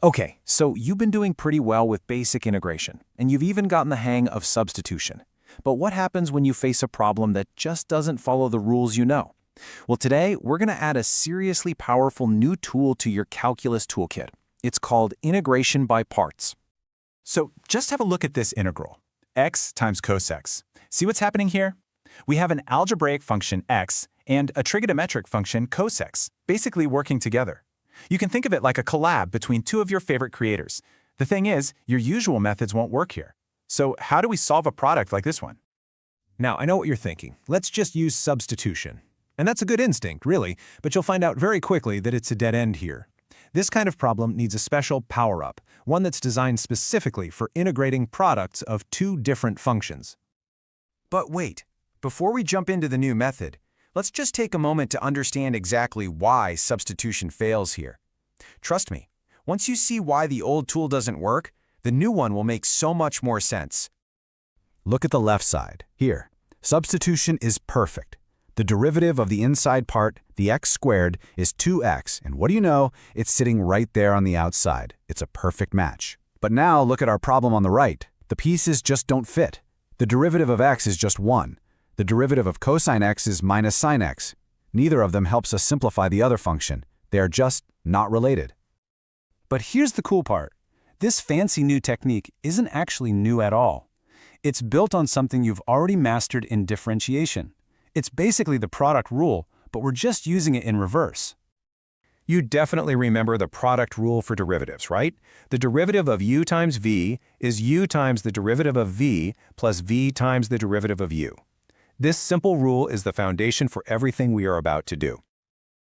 Okay, so you've been doing pretty well with basic integration, and you've even gotten the hang of substitution. But what happens when you face a problem that just doesn't follow the rules you know? Well, today, we're going to add a seriously powerful new tool to your calculus toolkit. It's called integration by parts. So just have a look at this integral, x times cos x. See what's happening here? We have an algebraic function x and a trigonometric function cos x, basically working together. You can think of it like a collab between two of your favorite creators. The thing is, your usual methods won't work here. So how do we solve a product like this one? Now, I know what you're thinking. Let's just use substitution. And that's a good instinct, really, but you'll find out very quickly that it's a dead end here. This kind of problem needs a special power-up, one that's designed specifically for integrating products of two different functions. But wait, before we jump into the new method, let's just take a moment to understand exactly why substitution fails here. Trust me, once you see why the old tool doesn't work, the new one will make so much more sense. Look at the left side. Here, substitution is perfect. The derivative of the inside part, the x squared, is 2x, and what do you know? It's sitting right there on the outside. It's a perfect match. But now look at our problem on the right. The pieces just don't fit. The derivative of x is just 1. The derivative of cosine x is minus sine x. Neither of them helps us simplify the other function. They are just not related. But here's the cool part. This fancy new technique isn't actually new at all. It's built on something you've already mastered in differentiation. It's basically the product rule, but we're just using it in reverse. You definitely remember the product rule for derivatives, right? The derivative of u times v is u times the derivative of v plus v times the derivative of u. This simple rule is the foundation for everything we are about to do.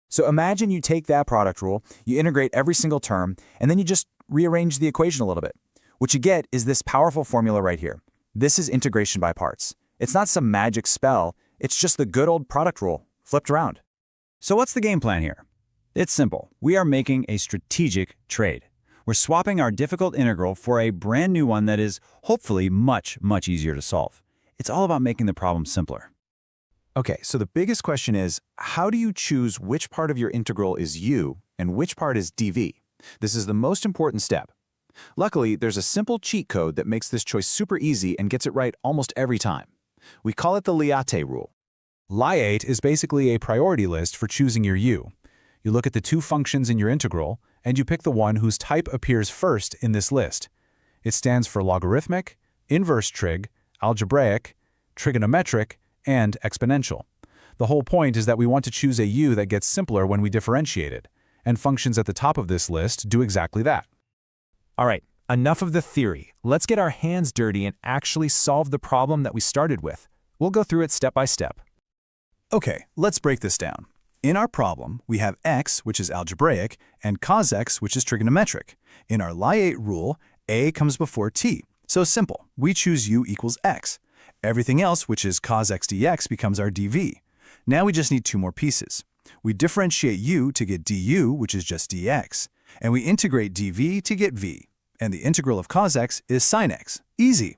So imagine you take that product rule, you integrate every single term, and then you just rearrange the equation a little bit. What you get is this powerful formula right here. This is integration by parts. It's not some magic spell, it's just the good old product rule, flipped around. So what's the game plan here? It's simple. We are making a strategic trade. We're swapping our difficult integral for a brand new one that is hopefully much easier to solve. It's all about making the problem simpler. Okay, so the biggest question is, how do you choose which part of your integral is u and which part is dv? This is the most important step. Luckily, there's a simple cheat code that makes this choice super easy and gets it right almost every time. We call it the Liate rule. Liate is basically a priority list for choosing your u. You look at the two functions in your integral, and you pick the one whose type appears first in this list. It stands for logarithmic, inverse trig, algebraic, trigonometric, and exponential. The whole point is that we want to choose a u that gets simpler when we differentiate it, and functions at the top of this list do exactly that. All right, enough of the theory. Let's get our hands dirty and actually solve the problem that we started with. We'll go through it step by step. Okay, let's break this down. In our problem, we have x, which is algebraic, and cos x, which is trigonometric. In our Liate rule, a comes before t. So simple, we choose u equals x. Everything else, which is cos x dx, becomes our dv. Now we just need two more pieces. We differentiate u to get du, which is just dx, and we integrate dv to get v. And the integral of cos x is sine x. Easy.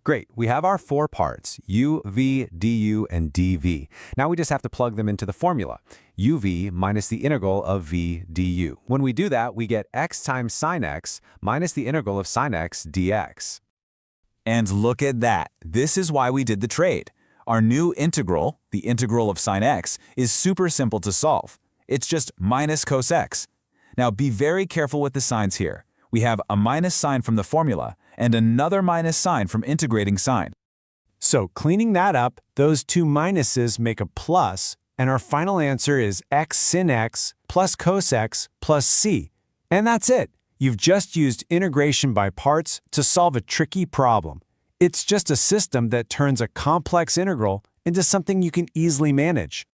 Great, we have our four parts, u, v, du, and dv. Now we just have to plug them into the formula, uv minus the integral of v du. When we do that, we get x times sine x minus the integral of sine x dx. And look at that. This is why we did the trade. Our new integral, the integral of sine x, is super simple to solve. It's just minus cos x. Now be very careful with the signs here. We have a minus sign from the formula and another minus sign from integrating sine. So cleaning that up, those two minuses make a plus, and our final answer is x sin x plus cos x plus c. And that's it. You've just used integration by parts to solve a tricky problem. It's just a system that turns a complex integral into something you can easily manage.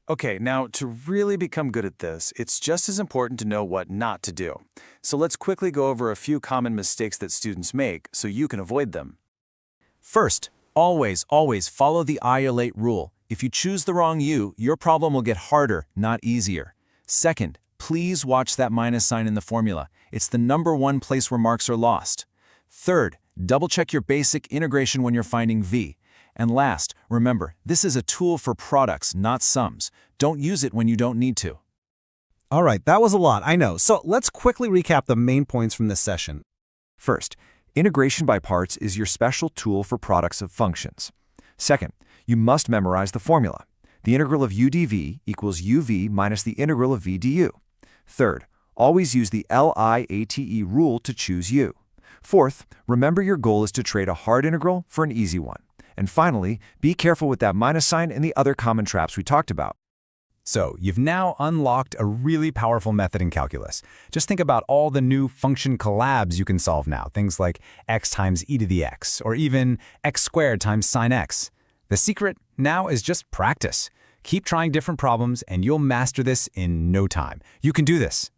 Okay, now to really become good at this, it's just as important to know what not to do. So let's quickly go over a few common mistakes that students make so you can avoid them. First, always follow the isolate rule. If you choose the wrong u, your problem will get harder, not easier. Second, please watch that minus sign in the formula. It's the #1 place where marks are lost. Third, double-check your basic integration when you're finding v. And last, remember, this is a tool for products, not sums. Don't use it when you don't need to. All right, that was a lot, I know. So let's quickly recap the main points from this session. First, integration by parts is your special tool for products of functions. Second, you must memorize the formula. The integral of u dv equals uv minus the integral of v du. Third, always use the LIATE rule to choose u. Fourth, remember your goal is to trade a hard integral for an easy one. And finally, be careful with that minus sign and the other common traps we talked about. So, you've now unlocked a really powerful method in calculus. Just think about all the new function collabs you can solve now, things like x times e to the x, or even x squared times sine x. The secret now is just practice. Keep trying different problems and you'll master this in no time. You can do this.